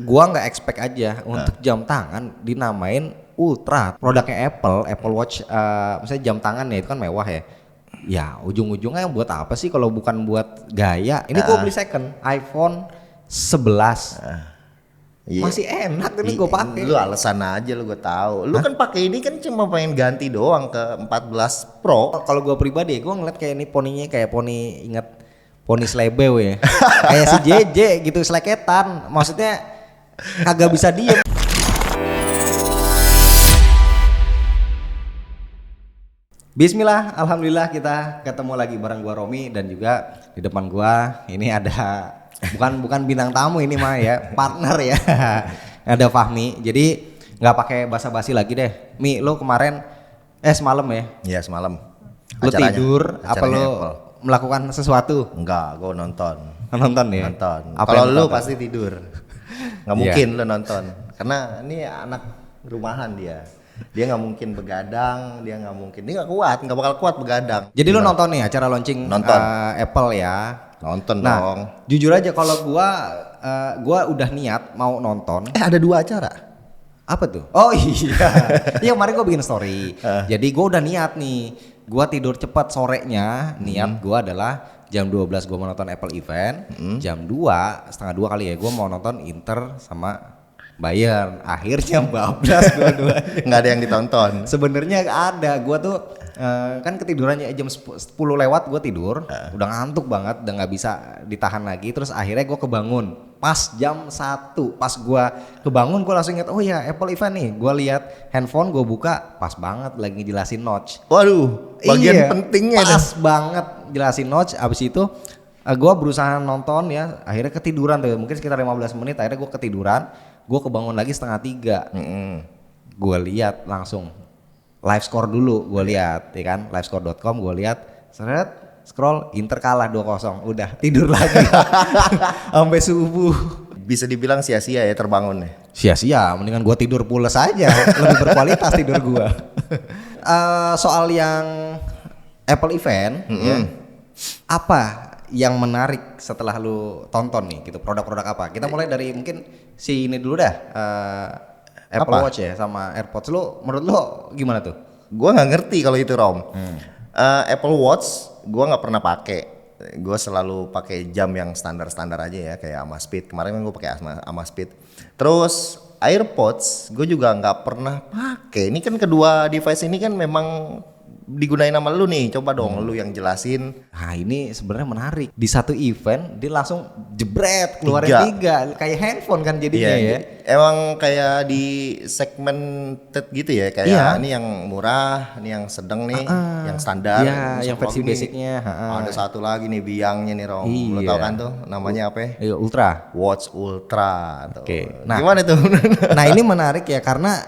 gua nggak expect aja untuk jam tangan dinamain Ultra. Produknya Apple Watch, misalnya jam tangan ya itu kan mewah ya. Ya ujung-ujungnya buat apa sih kalau bukan buat gaya? Ini gua beli second iPhone 11. Iya. Masih enak ini gue pakai. Lu alasan aja lu, gue tahu. Lu kan pakai ini kan cuma pengen ganti doang ke 14 Pro. Kalau gue pribadi gue ngeliat kayak ini poninya kayak poni, inget poni Slebeu ya. Kayak si JJ gitu, seleketan. Maksudnya kagak bisa diem. Bismillah, alhamdulillah kita ketemu lagi bareng gua Romi dan juga di depan gua ini ada bukan bintang tamu ini mah ya, partner ya. Ada Fahmi. Jadi nggak pakai basa-basi lagi deh. Mi, lo kemarin semalam ya? Iya semalam. Lo tidur apa lo Apple melakukan sesuatu? Enggak, gua nonton. Nonton ya? Nonton. Apa Kalau yang lu nonton? pasti tidur. Nggak mungkin lu nonton. Karena ini anak rumahan dia. Dia nggak mungkin begadang, dia nggak bakal kuat begadang. Jadi lo nonton nih acara launching Apple ya? Nonton Nah, dong. jujur aja kalau gua udah niat mau nonton. Ada 2 acara. Apa tuh? Oh iya. Iya kemarin gua bikin story. Jadi gua udah niat nih. Gua tidur cepat sorenya. Niat gua adalah jam 12 gua mau nonton Apple event. Jam 2, setengah 2 kali ya gua mau nonton Inter sama Bayern. Akhirnya bablas dua-duanya. Nggak ada yang ditonton. Sebenarnya ada, gua tuh kan ketidurannya jam 10 lewat gua tidur, udah ngantuk banget, udah nggak bisa ditahan lagi. Terus akhirnya gua kebangun pas jam 1. Pas gua kebangun gua langsung ingat, oh ya Apple event nih. Gua lihat handphone, gua buka, pas banget lagi jelasin notch. Waduh, bagian pentingnya pas banget jelasin notch. Abis itu gua berusaha nonton ya, akhirnya ketiduran tuh, mungkin sekitar 15 menit. Akhirnya gua ketiduran, gua kebangun lagi setengah 3. Gua lihat langsung live score dulu, gue lihat ya kan, livescore.com gue lihat, scroll Inter kalah 2-0, udah tidur lagi sampai subuh. Bisa dibilang sia-sia ya terbangunnya. Sia-sia, mendingan gue tidur pules aja, lebih berkualitas tidur gue. Soal yang Apple event, ya, apa yang menarik setelah lu tonton nih, gitu, produk-produk apa? Kita mulai dari mungkin si ini dulu dah. Apple Watch ya sama AirPods, menurut lo gimana tuh? Gua nggak ngerti kalau itu Rom. Apple Watch gua nggak pernah pakai. Gua selalu pakai jam yang standar-standar aja ya, kayak Amazfit. Kemarin kan gua pakai Amazfit. Terus AirPods gue juga nggak pernah pakai. Ini kan kedua device ini kan memang digunain sama lu nih, coba dong lu yang jelasin. Nah ini sebenarnya menarik, di satu event dia langsung jebret keluarin 3 kayak handphone kan jadinya ya. Emang kayak di segmented gitu ya, kayak ini yang murah, ini yang sedang nih, yang standar. Iya, yang versi basicnya. Ada satu lagi nih biangnya nih Rom, lu tau kan tuh namanya apa? Iya, Ultra. Watch Ultra. Oke. Nah, gimana tuh? Nah ini menarik ya karena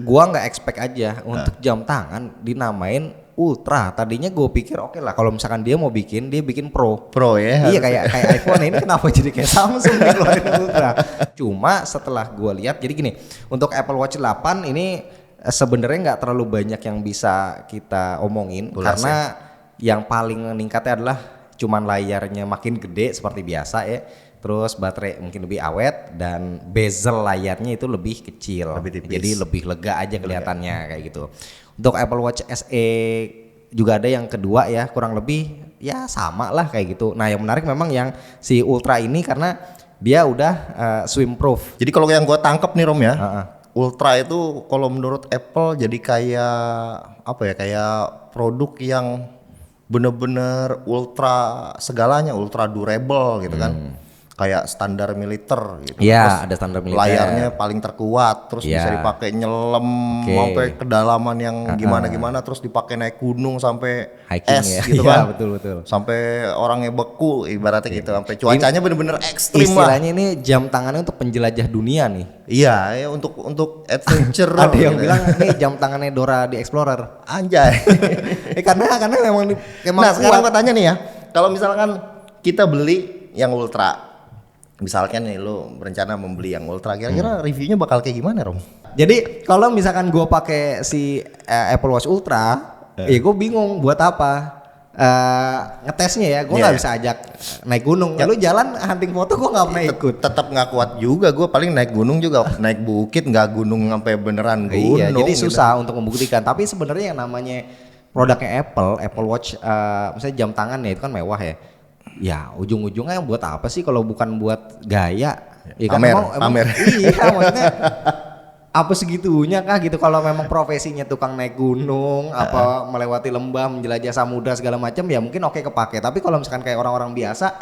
gua nggak expect aja untuk jam tangan dinamain Ultra. Tadinya gue pikir oke lah kalau misalkan dia mau bikin, dia bikin Pro ya. Iya kayak iPhone ini kenapa jadi kayak Samsung nih keluarin Ultra. Cuma setelah gue lihat, jadi gini, untuk Apple Watch 8 ini sebenarnya nggak terlalu banyak yang bisa kita omongin. Karena yang paling meningkatnya adalah cuman layarnya makin gede seperti biasa ya. Terus baterai mungkin lebih awet dan bezel layarnya itu lebih kecil, jadi lebih lega aja kelihatannya kayak gitu. Untuk Apple Watch SE juga ada yang kedua ya, kurang lebih ya sama lah kayak gitu. Nah yang menarik memang yang si Ultra ini karena dia udah swim proof. Jadi kalau yang gue tangkep nih Rom ya, Ultra itu kalau menurut Apple jadi kayak apa ya, kayak produk yang bener-bener ultra segalanya, ultra durable gitu kan. Kayak standar militer gitu. Iya, ada standar militer. Layarnya paling terkuat, terus bisa dipakai nyelam sampai kedalaman yang gimana-gimana, terus dipakai naik gunung sampai hiking es ya. gitu kan. Betul. Sampai orangnya beku ibaratnya gitu, sampai cuacanya bener-bener ekstrim lah. Istilahnya ini jam tangannya untuk penjelajah dunia nih. Iya, ya untuk adventure. Ada yang bilang nih jam tangannya Dora di Explorer. Anjay. karena memang Nah, sekarang gua tanya nih ya, kalau misalkan kita beli yang Ultra, misalkan nih lu berencana membeli yang Ultra, kira-kira reviewnya bakal kayak gimana Rom? Jadi kalau misalkan gue pakai si Apple Watch Ultra, ya gue bingung buat apa. ngetesnya ya, gue nggak Iya. bisa ajak naik gunung. Lu jalan hunting foto gue nggak pernah ikut. Tetap nggak kuat juga, gue paling naik gunung juga naik bukit, nggak gunung sampai beneran gunung. Iya, jadi gitu. susah untuk membuktikan. Tapi sebenarnya yang namanya produknya Apple Watch, misalnya jam tangan ya itu kan mewah ya. Ya ujung-ujungnya buat apa sih kalau bukan buat gaya? Ya kan Pamer. Iya, maksudnya apa segitunya kah gitu kalau memang profesinya tukang naik gunung, apa melewati lembah, menjelajah samudra segala macam ya mungkin oke kepake. Tapi kalau misalkan kayak orang-orang biasa,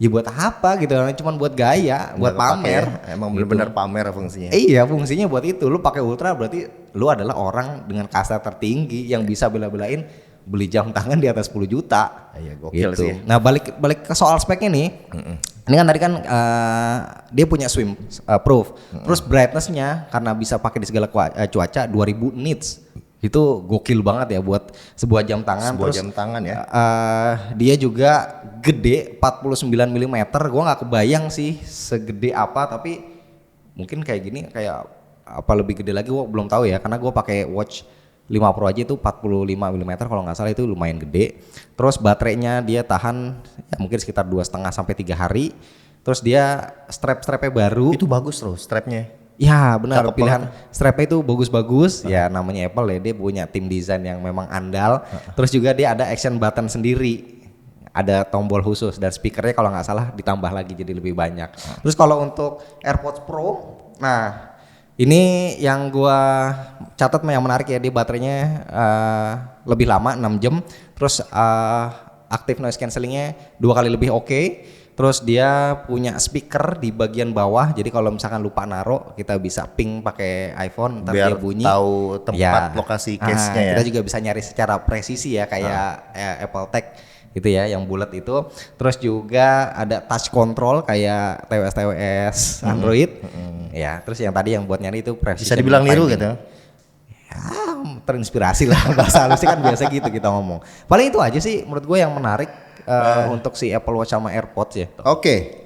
ya buat apa gitu? Cuman buat gaya, buat Nggak kepake pamer. ya. Emang gitu. bener-bener pamer fungsinya. Iya, fungsinya buat itu. Lu pakai Ultra berarti lu adalah orang dengan kasta tertinggi yang bisa bela-belain beli jam tangan di atas 10 juta. Iya, gokil Gitu. sih. Nah, balik ke soal speknya nih. Ini kan tadi kan dia punya swim proof. Terus brightness-nya karena bisa pakai di segala cuaca 2000 nits. Itu gokil banget ya buat sebuah jam tangan. Sebuah Terus, jam tangan ya. dia juga gede 49 mm. Gua nggak kebayang sih segede apa, tapi mungkin kayak gini kayak apa lebih gede lagi gua belum tahu ya, karena gua pakai watch 5 Pro aja itu 45 mm kalau nggak salah, itu lumayan gede. Terus baterainya dia tahan ya mungkin sekitar 2,5 sampai 3 hari. Terus dia strapnya baru. Itu bagus loh strapnya. Ya benar, Cakep pilihan strapnya itu bagus-bagus. Ya namanya Apple ya, dia punya tim desain yang memang andal. Terus juga dia ada action button sendiri, ada tombol khusus, dan speakernya kalau nggak salah ditambah lagi jadi lebih banyak. Terus kalau untuk AirPods Pro, nah ini yang gua catat yang menarik ya, dia baterainya lebih lama 6 jam. Terus active noise cancellingnya 2 kali lebih oke. Terus dia punya speaker di bagian bawah, jadi kalau misalkan lupa naruh kita bisa ping pakai iPhone, ntar Biar dia bunyi. tahu tempat lokasi case-nya ya. Kita juga bisa nyari secara presisi ya kayak Apple Tag gitu ya, yang bulat itu. Terus juga ada touch control kayak TWS Android. Ya, terus yang tadi yang buat nyari itu presisi. Bisa dibilang niru gitu. Ya, terinspirasi lah, bahasa halusnya kan biasa gitu kita ngomong. Paling itu aja sih menurut gue yang menarik untuk si Apple Watch sama AirPods ya. Oke.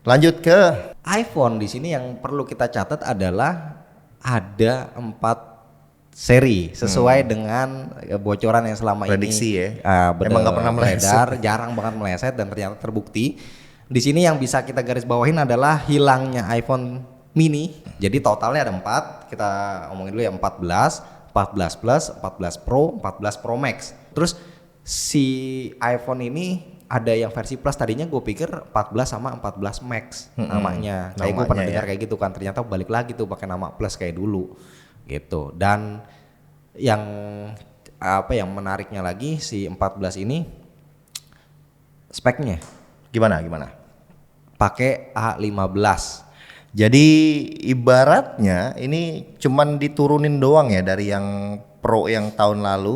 Lanjut ke iPhone di sini yang perlu kita catat adalah ada 4 seri sesuai dengan bocoran yang selama prediksi ini ya. Emang nggak pernah beredar, jarang banget meleset dan ternyata terbukti. Di sini yang bisa kita garis bawahin adalah hilangnya iPhone mini. Jadi totalnya ada 4. Kita omongin dulu ya, 14, 14 Plus, 14 Pro, 14 Pro Max. Terus si iPhone ini ada yang versi Plus, tadinya gue pikir 14 sama 14 Max namanya. Kayak gue pernah dengar kayak gitu kan, ternyata balik lagi tuh pakai nama Plus kayak dulu gitu. Dan yang apa yang menariknya lagi si 14 ini speknya gimana? pakai A15. Jadi ibaratnya ini cuman diturunin doang ya dari yang Pro yang tahun lalu.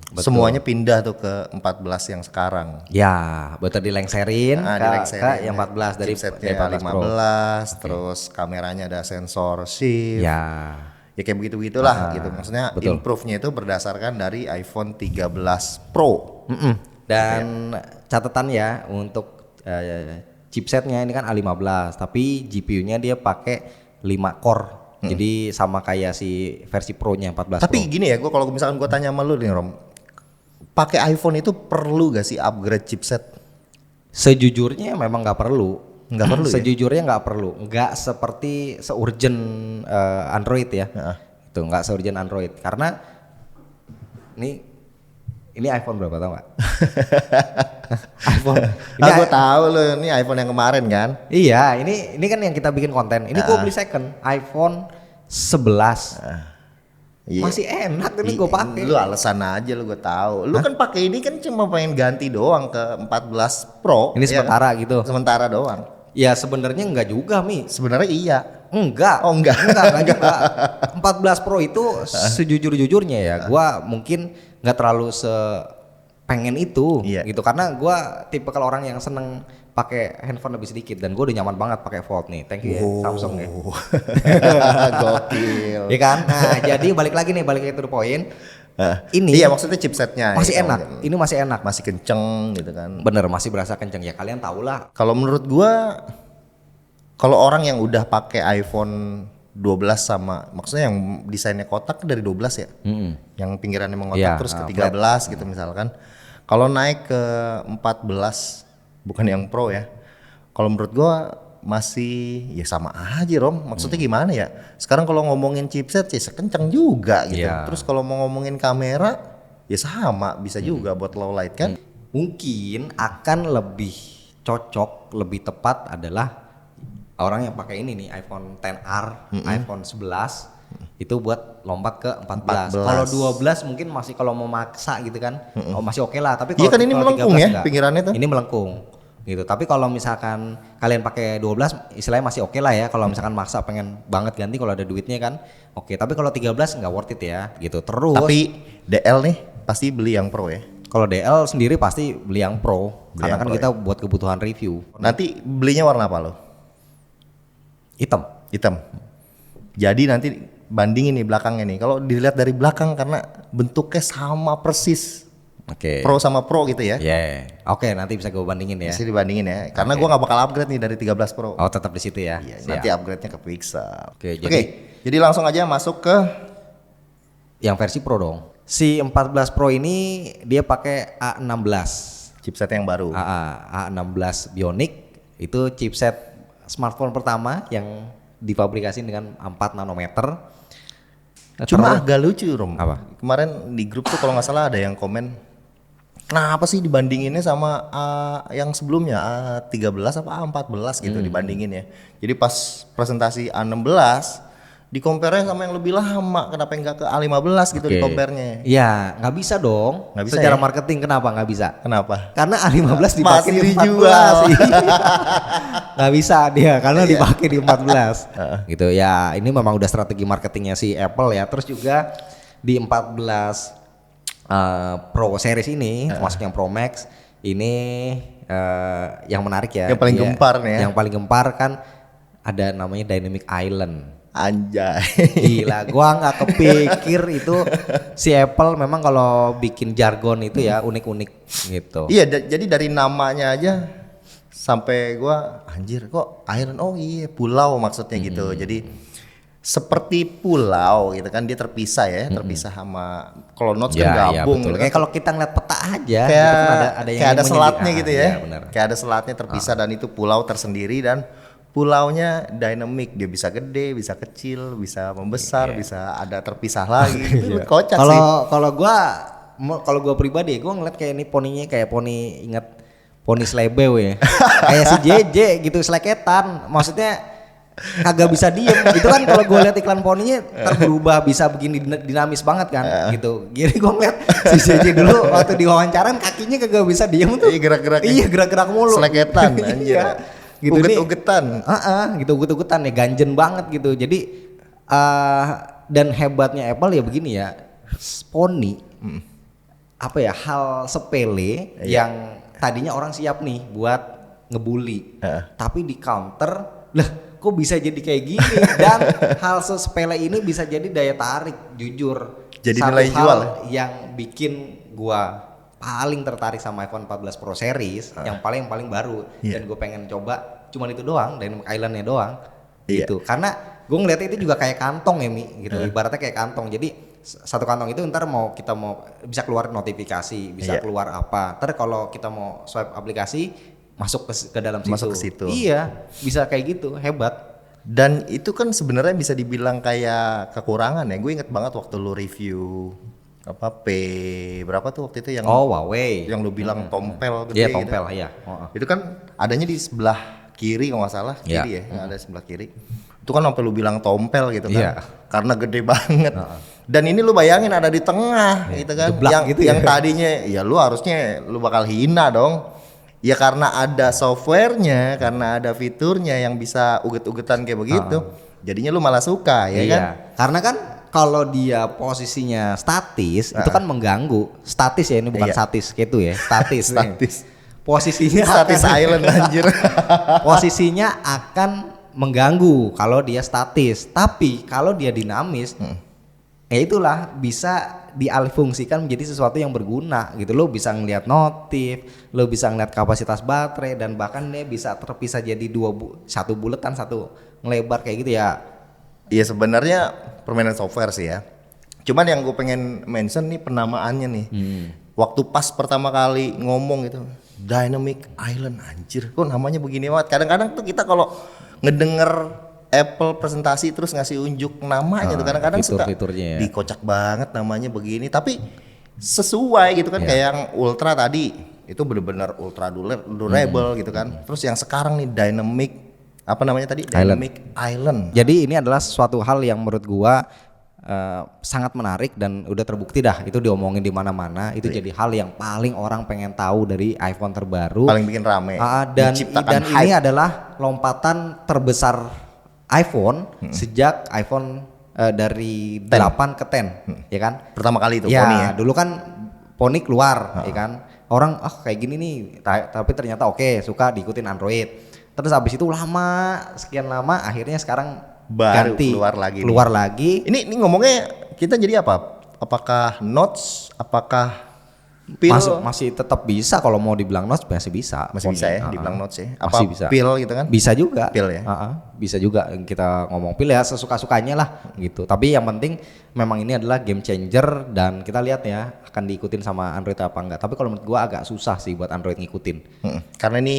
Betul. Semuanya pindah tuh ke 14 yang sekarang. Ya, betul, dilengserin ke yang 14 dari chipsetnya 14 Pro. 15, terus kameranya ada sensor shift. Ya. Ya kayak begitu-begitulah gitu. Maksudnya betul. improve-nya itu berdasarkan dari iPhone 13 Pro. Dan catatan ya untuk chipsetnya ini kan A15, tapi GPU-nya dia pakai 5 core. Jadi sama kayak si versi Pro-nya 14 Tapi Pro. gini ya, kalau misalkan gue tanya sama lu nih Rom, pakai iPhone itu perlu gak sih upgrade chipset? Sejujurnya memang nggak perlu. Nggak perlu ya? Sejujurnya nggak perlu. Nggak seperti seurgent Android ya. Itu nggak seurgent Android karena ini iPhone berapa tau nggak? iPhone. Gue tahu lo ini iPhone yang kemarin kan? Iya, ini kan yang kita bikin konten. Ini gue beli second iPhone 11. Iya. Masih enak ini gue pakai. Lu alasan aja lu, gue tahu. Lu kan pakai ini kan cuma pengen ganti doang ke 14 Pro. Ini sementara gitu. Sementara doang. Ya sebenarnya enggak juga, Mi. Sebenarnya iya. Enggak. Oh, enggak. Enggak juga. 14 Pro itu sejujur-jujurnya ya, gua mungkin enggak terlalu pengen itu gitu, karena gua tipe kalau orang yang seneng pakai handphone lebih sedikit, dan gue udah nyaman banget pakai Fold nih. Thank you ya Samsung ya. Gokil. Iya kan? Nah, jadi balik lagi to the point. Ini iya, maksudnya chipsetnya masih ya, enak. Ini masih enak. Masih kenceng gitu kan. Bener, masih berasa kenceng ya. Kalian tau lah. Kalau menurut gua, kalau orang yang udah pakai iPhone 12 sama, maksudnya yang desainnya kotak dari 12 ya, yang pinggirannya mengotak Iya, terus ke 13 gitu misalkan. Kalau naik ke 14 bukan yang Pro ya. Kalau menurut gua masih ya sama aja Rom. Maksudnya gimana ya? Sekarang kalau ngomongin chipset ya sekencang juga gitu. Iya. Terus kalau mau ngomongin kamera ya sama, bisa juga buat low light kan. Mungkin akan lebih cocok, lebih tepat adalah orang yang pakai ini nih iPhone XR, iPhone 11 itu buat lompat ke 14. 14. Kalau 12 mungkin masih kalau mau maksa gitu kan, oh masih oke lah. Tapi Iya kalau kan ini kalau melengkung 13 ya enggak. pinggirannya tuh. Ini melengkung gitu. Tapi kalau misalkan kalian pakai 12 istilahnya masih oke lah ya. Kalau misalkan maksa pengen banget ganti kalau ada duitnya kan. Oke, tapi kalau 13 nggak worth it ya gitu. Terus Tapi DL nih pasti beli yang Pro ya. kalau DL sendiri pasti beli yang Pro Beli karena yang kan Pro kita buat kebutuhan review. Nanti belinya warna apa lo? Hitam. Hitam. Jadi nanti bandingin nih belakangnya nih. Kalau dilihat dari belakang karena bentuknya sama persis. Oke. Pro sama Pro gitu ya. Yeah. Oke, nanti bisa gue bandingin ya. Mesti dibandingin ya. Karena gua nggak bakal upgrade nih dari 13 Pro. Oh, tetap di situ ya. Iya, Siap. nanti upgrade-nya ke Pixel. Oke, Oke, jadi langsung aja masuk ke Yang versi Pro dong. Si 14 Pro ini dia pakai A16. chipset yang baru. A16 Bionic itu chipset smartphone pertama yang difabrikasi dengan 4 nanometer. Cuma Terus- agak lucu Rom. Apa? Kemarin di grup tuh kalau nggak salah ada yang komen, kenapa sih dibandinginnya sama yang sebelumnya A13 apa A14 gitu dibandingin ya. Jadi pas presentasi A16 di compare-nya sama yang lebih lama, kenapa enggak ke A15 gitu di Oke. compare-nya. Iya, nggak bisa dong. Nggak bisa Secara ya? marketing kenapa nggak bisa? Kenapa? Karena A15 dipakai Masih di 14. dijual. Nggak bisa dia karena dipakai di 14. Gitu ya, ini memang udah strategi marketingnya si Apple ya. Terus juga di 14 Pro series ini, termasuk yang Pro Max ini yang menarik ya. Yang paling dia- gempar nih ya. Yang paling gempar kan ada namanya Dynamic Island. Anjay. Gila, gua nggak kepikir itu si Apple memang kalau bikin jargon itu ya unik-unik gitu. Iya, jadi dari namanya aja sampai gua anjir kok Iron, oh iya pulau maksudnya gitu. Jadi seperti pulau gitu kan, dia terpisah ya, terpisah sama kalau Notes kan Iya, gabung. betul. gitu Kayak kan. kalau kita ngeliat peta aja, Kayak gitu kan ada yang kayak ada ingin selatnya menjadi- gitu ya. Iya, benar. Kayak ada selatnya terpisah dan itu pulau tersendiri dan pulaunya dynamic, dia bisa gede, bisa kecil, bisa membesar, bisa ada terpisah lagi. Itu kocak sih. Kalau gua pribadi gua ngeliat kayak ini poninya kayak poni, ingat poni Slebeu ya. Kayak si JJ gitu, seleketan. Maksudnya kagak bisa diem gitu kan. Kalau gua lihat iklan poninya berubah bisa begini dinamis banget kan gitu. Jadi gua ngeliat si JJ dulu waktu diwawancaran kakinya kagak bisa diem tuh. Iya, gerak-gerak. Iya, gerak-gerak mulu. Seleketan anjir. Iya. Gitu nih. Uget-ugetan. Gitu uget-ugetan ya, ganjen banget gitu. Jadi dan hebatnya Apple ya begini ya, poni apa ya, hal sepele yang tadinya orang siap nih buat ngebully, tapi di counter lah kok bisa jadi kayak gini. Dan hal sepele ini bisa jadi daya tarik, jujur. Jadi Satu nilai hal jual. yang bikin gua paling tertarik sama iPhone 14 Pro series yang paling baru dan gue pengen coba cuman itu doang, Dynamic Island-nya doang gitu. Karena gue ngeliatnya itu juga kayak kantong ya Mi gitu, ibaratnya kayak kantong. Jadi satu kantong itu ntar kita mau bisa keluar notifikasi, bisa keluar apa. Ntar kalau kita mau swipe aplikasi masuk ke dalam situ. Masuk ke situ. Iya, bisa kayak gitu, hebat. Dan itu kan sebenarnya bisa dibilang kayak kekurangan ya. Gue inget banget waktu lu review apa berapa tuh waktu itu yang Huawei. yang lu bilang tompel gede Iya, tompel gitu. ya. Itu kan adanya di sebelah kiri kalau nggak salah, Iya. kiri ya, yang ada sebelah kiri. Itu kan sampai lu bilang tompel gitu kan. Iya. Karena gede banget. Dan ini lu bayangin ada di tengah gitu kan. jeblak Yang gitu yang ya. tadinya ya lu harusnya lu bakal hina dong. Ya karena ada softwarenya, karena ada fiturnya yang bisa uget-ugetan kayak begitu. Jadinya lu malah suka ya Iya. kan? Karena kan kalau dia posisinya statis itu kan mengganggu. Statis ya, ini bukan Iya. statis kayak itu ya. Statis. nih. Statis. Posisinya Statis akan- Island anjir. posisinya akan mengganggu kalau dia statis. Tapi kalau dia dinamis, ya itulah bisa dialihfungsikan menjadi sesuatu yang berguna gitu. Lo bisa ngelihat notif, lo bisa ngelihat kapasitas baterai, dan bahkan dia bisa terpisah jadi satu buletan, satu ngelebar kayak gitu ya. Iya sebenarnya permainan software sih ya. Cuman yang gue pengen mention nih penamaannya nih. waktu pas pertama kali ngomong gitu, Dynamic Island, anjir kok namanya begini banget. Kadang-kadang tuh kita kalau ngedenger Apple presentasi terus ngasih unjuk namanya tuh kadang-kadang suka fitur-fiturnya ya. dikocak banget namanya begini, tapi sesuai gitu kan. Kayak yang Ultra tadi itu bener-bener ultra durable gitu kan. Terus yang sekarang nih Dynamic apa namanya tadi? Dynamic Island. Jadi ini adalah suatu hal yang menurut gua sangat menarik dan udah terbukti dah itu diomongin di mana-mana. Itu jadi hal yang paling orang pengen tahu dari iPhone terbaru. Paling bikin rame. Dan Menciptakan ini hype. adalah lompatan terbesar iPhone sejak iPhone dari 8 ke 10, ya kan? Pertama kali itu Ya, Pony ya. dulu kan Pony keluar, ya kan? Orang kayak gini nih, tapi ternyata oke, suka diikutin Android. Terus abis itu sekian lama, akhirnya sekarang Baru ganti, keluar lagi. Ini ngomongnya kita jadi apa? Apakah notes? Apakah pil? Masih tetap bisa kalau mau dibilang notes masih bisa. Masih bisa ya, Pony. dibilang notes ya. Masih Apa bisa. pil gitu kan? Bisa juga. Pil ya. Bisa juga kita ngomong pil ya sesuka-sukanya lah gitu. Tapi yang penting memang ini adalah game changer dan kita lihat ya akan diikutin sama Android apa enggak. Tapi kalau menurut gua agak susah sih buat Android ngikutin. Karena ini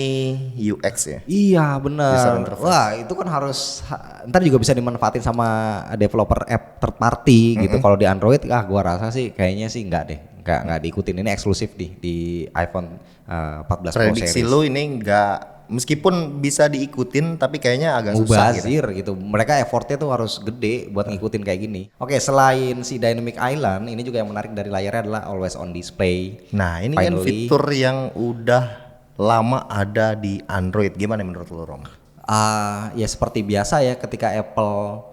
UX ya. Iya User benar. interface. Wah itu kan harus ntar juga bisa dimanfaatin sama developer app third party gitu. Kalau di Android gua rasa sih kayaknya sih enggak deh. Enggak diikutin. Ini eksklusif di iPhone 14 Pro Prediksi series. lu ini enggak, meskipun bisa diikutin tapi kayaknya agak susah gitu. Mubazir gitu. Mereka effortnya tuh harus gede buat ngikutin kayak gini. Oke, selain si Dynamic Island, ini juga yang menarik dari layarnya adalah always on display. Nah, ini kan fitur yang udah lama ada di Android. Gimana menurut lu, Rom? Ya seperti biasa ya, ketika Apple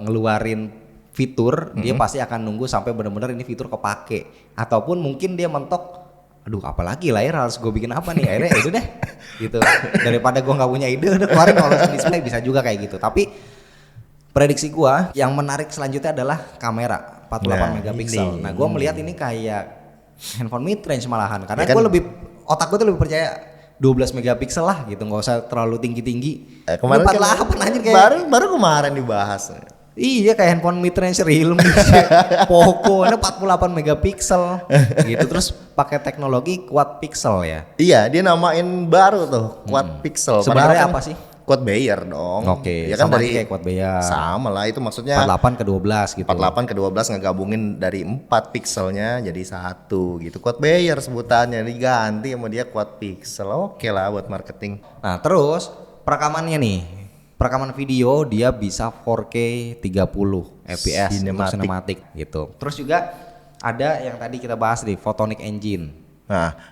ngeluarin fitur, dia pasti akan nunggu sampai benar-benar ini fitur kepake. Ataupun mungkin dia mentok, aduh apalagi layar harus gue bikin apa nih, akhirnya itu deh gitu. Daripada gue nggak punya ide, udah keluarin always on display, bisa juga kayak gitu. Tapi prediksi gue yang menarik selanjutnya adalah kamera 48 megapiksel. Nah gue melihat ini kayak handphone mid range malahan, karena Ya kan? otak gue tuh lebih percaya 12 megapiksel lah gitu, nggak usah terlalu tinggi-tinggi. Kemarin 48 anjir kayak baru kemarin dibahas. iya kayak handphone mid range Realme Poco ini 48 megapiksel gitu, terus pakai teknologi quad pixel ya. Iya, dia namain baru tuh quad pixel. Sebenarnya Padahal apa sih? Quad Bayer dong. Oke, ya kan sama dari kayak quad Bayer. Sama lah, itu maksudnya 48 ke 12 gitu. 48 ke 12 ngegabungin dari 4 pikselnya jadi 1 gitu. Quad Bayer sebutannya, diganti sama dia quad pixel. Oke lah buat marketing. Nah, terus perekamannya nih. Perekaman video dia bisa 4K 30 fps untuk cinematic gitu. Terus juga ada yang tadi kita bahas nih, Photonic Engine.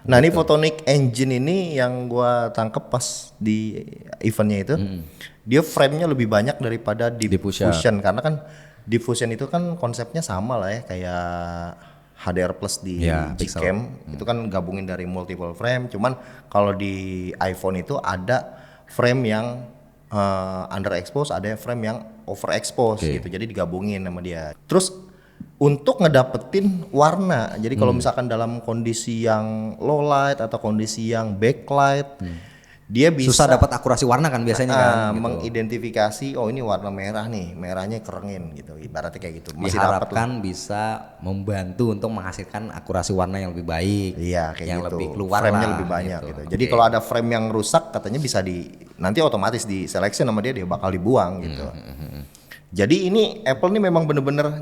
Nah ini Photonic Engine ini yang gua tangkep pas di eventnya itu, dia frame-nya lebih banyak daripada Diffusion. Karena kan Diffusion itu kan konsepnya sama lah ya, kayak HDR plus di Gcam, itu kan gabungin dari multiple frame. Cuman kalau di iPhone itu ada frame yang underexpose, ada frame yang overexpose gitu. Jadi digabungin sama dia. Terus untuk ngedapetin warna, jadi kalau misalkan dalam kondisi yang low light atau kondisi yang backlight, dia bisa susah dapat akurasi warna kan biasanya kan gitu. Mengidentifikasi oh ini warna merah nih, merahnya kerengin gitu, ibaratnya kayak gitu. Masih diharapkan bisa membantu untuk menghasilkan akurasi warna yang lebih baik. Iya kayak yang gitu. lebih keluar frame-nya lah, lebih banyak gitu. Okay. Jadi kalau ada frame yang rusak katanya bisa nanti otomatis di selection sama dia bakal dibuang gitu. Jadi ini Apple nih memang bener-bener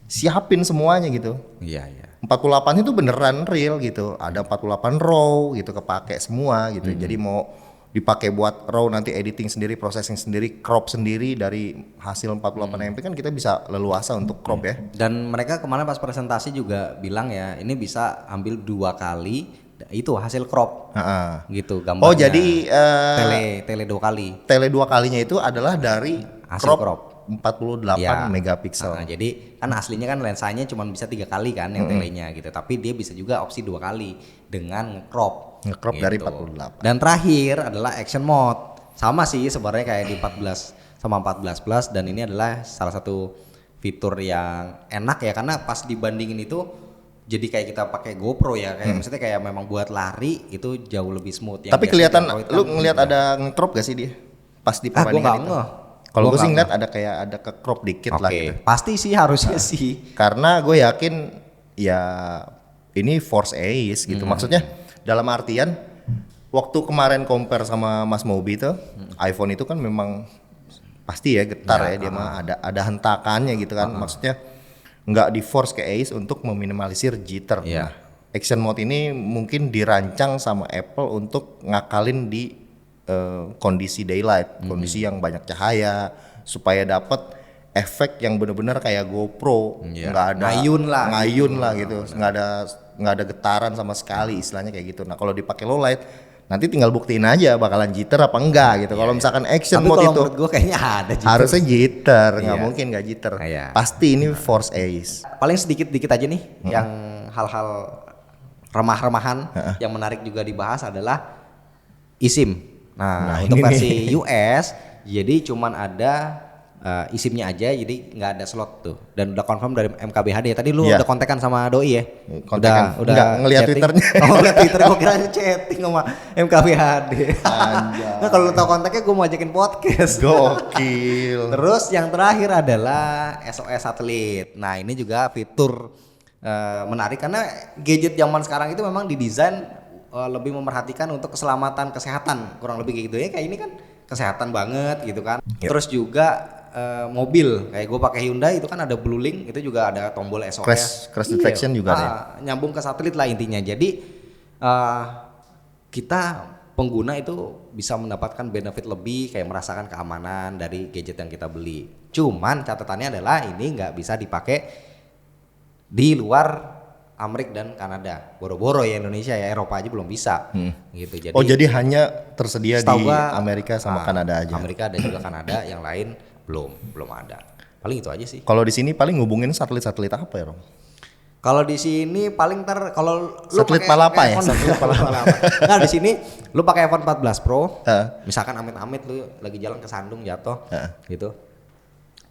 siapin semuanya gitu. Iya, iya. 48 itu beneran real gitu. Ada 48 RAW gitu, kepake semua gitu. Jadi mau dipakai buat RAW nanti editing sendiri, processing sendiri, crop sendiri dari hasil 48 MP kan kita bisa leluasa untuk crop ya. Dan mereka kemarin pas presentasi juga bilang ya, ini bisa ambil 2 kali itu hasil crop. Gitu gambarnya. Oh, jadi tele 2 kali. Tele 2 kalinya itu adalah dari hasil crop 48 ya. megapiksel. Jadi kan aslinya kan lensanya cuma bisa 3 kali kan yang telenya gitu. Tapi dia bisa juga opsi 2 kali dengan crop. Nge-crop gitu. dari 48. Dan terakhir adalah action mode. Sama sih sebenarnya kayak di 14 sama 14 Plus, dan ini adalah salah satu fitur yang enak ya, karena pas dibandingin itu jadi kayak kita pakai GoPro ya, kayak maksudnya kayak memang buat lari itu jauh lebih smooth. Tapi kelihatan lu ngelihat ada nge-crop gak sih dia? Pas di perbandingan itu. Kalau gue sih ngeliat ada ke crop dikit lah gitu. Pasti sih harusnya sih. Karena gue yakin ya ini force ace gitu. Maksudnya dalam artian waktu kemarin compare sama Mas Mobi tuh, iPhone itu kan memang pasti ya getar ya, dia mah ada hentakannya gitu kan. Maksudnya nggak di force ke ace untuk meminimalisir jitter. Nah, action mode ini mungkin dirancang sama Apple untuk ngakalin di kondisi daylight, kondisi yang banyak cahaya supaya dapat efek yang benar-benar kayak GoPro, nggak ada ngayun lah gitu, nggak ada getaran sama sekali, istilahnya kayak gitu. Nah kalau dipakai low light, nanti tinggal buktiin aja bakalan jitter apa enggak gitu. Kalau misalkan action Tapi mode kalau itu menurut gue kayaknya ada jitter. harusnya jitter, nggak mungkin nggak jitter. Pasti ini force ace. Paling sedikit-dikit aja nih yang hal-hal remah-remahan yang menarik juga dibahas adalah eSIM. Nah untuk versi US jadi cuman ada eSIM-nya aja, jadi nggak ada slot tuh, dan udah confirm dari MKBHD. Tadi lu udah kontekan sama doi ya? Kontekan. Udah Nggak ngeliat Twitternya. Oh ngeliat Twitter, gue kira chatting sama MKBHD. Nah kalau lu tau kontaknya gue mau ajakin podcast. Gokil. Terus yang terakhir adalah SOS satelit. Nah ini juga fitur menarik karena gadget zaman sekarang itu memang didesain lebih memerhatikan untuk keselamatan kesehatan, kurang lebih kayak gitu ya. Kayak ini kan kesehatan banget gitu kan. Terus juga mobil kayak gue pakai Hyundai itu kan ada Blue Link, itu juga ada tombol SOS. Crash detection juga ada. Nyambung ke satelit lah intinya. Jadi kita pengguna itu bisa mendapatkan benefit lebih, kayak merasakan keamanan dari gadget yang kita beli. Cuman catatannya adalah ini nggak bisa dipakai di luar Amerika dan Kanada. Boro-boro ya Indonesia ya, Eropa aja belum bisa gitu. Jadi hanya tersedia di Amerika sama Kanada aja. Amerika dan juga Kanada, yang lain belum ada. Paling itu aja sih. Kalau di sini paling ngubungin satelit-satelit apa ya, Rom? Kalau di sini paling kalau lu satelit Palapa ya? Satelit Palapa. Nah, di sini lu pakai iPhone 14 Pro, misalkan amit-amit lu lagi jalan ke Sandung jatuh gitu.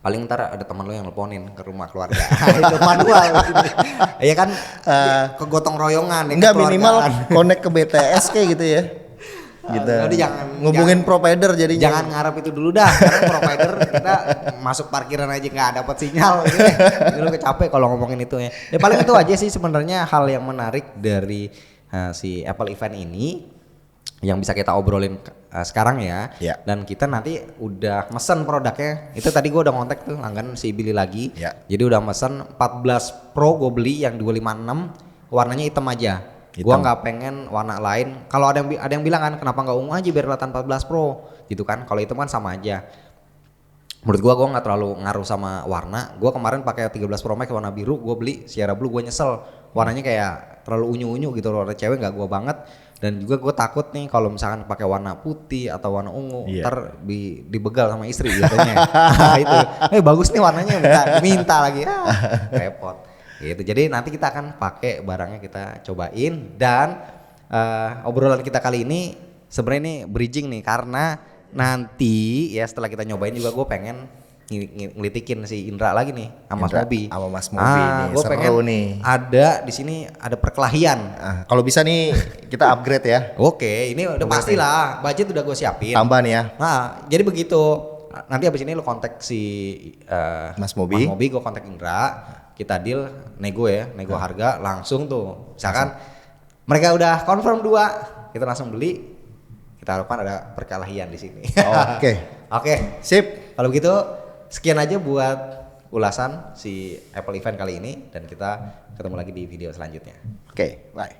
Paling ntar ada teman lo yang teleponin ke rumah keluarga. Itu manual. Iya kan kegotong royongan. Enggak, minimal connect ke BTS kayak gitu ya. Gitu. Jangan ngubungin provider jadinya. Jangan ngarep itu dulu dah. Karena provider kita masuk parkiran aja nggak dapat sinyal. Lu capek kalau ngomongin itu ya. Ya paling itu aja sih sebenarnya hal yang menarik dari si Apple event ini yang bisa kita obrolin sekarang ya. Dan kita nanti udah mesen produknya. Itu tadi gue udah ngontek tuh langganan si Billy lagi. Jadi udah mesen 14 Pro gue beli yang 256, warnanya hitam aja. Gua nggak pengen warna lain. Kalau ada yang bilang kan kenapa nggak ungu aja biar kelihatan 14 Pro gitu kan. Kalau itu kan sama aja. Menurut gua nggak terlalu ngaruh sama warna. Gua kemarin pakai 13 Pro Max warna biru, gua beli Sierra Blue, gua nyesel. Warnanya kayak terlalu unyu-unyu gitu, warna cewek nggak gua banget. Dan juga gue takut nih kalau misalkan pakai warna putih atau warna ungu, ntar dibegal sama istri biasanya. Nah, itu, bagus nih warnanya, minta lagi, repot. Gitu. Jadi nanti kita akan pakai barangnya, kita cobain. Dan obrolan kita kali ini sebenarnya ini bridging nih, karena nanti ya setelah kita nyobain juga gue pengen ngelitikin si Indra lagi nih sama Mas Mobi. Sama Mas Mobi nih, gue pengen nih. Ada di sini ada perkelahian. Kalau bisa nih kita upgrade ya. Oke, ini udah pastilah, budget udah gue siapin. Tambah nih ya. Nah, jadi begitu. Nanti abis ini lu kontak si Mas Mobi, gue kontak Indra, kita deal, nego harga langsung tuh. Misalkan mereka udah confirm 2, kita langsung beli. Kita harapkan ada perkelahian di sini. Oke, sip. Kalau begitu sekian aja buat ulasan si Apple event kali ini, dan kita ketemu lagi di video selanjutnya. Oke, bye.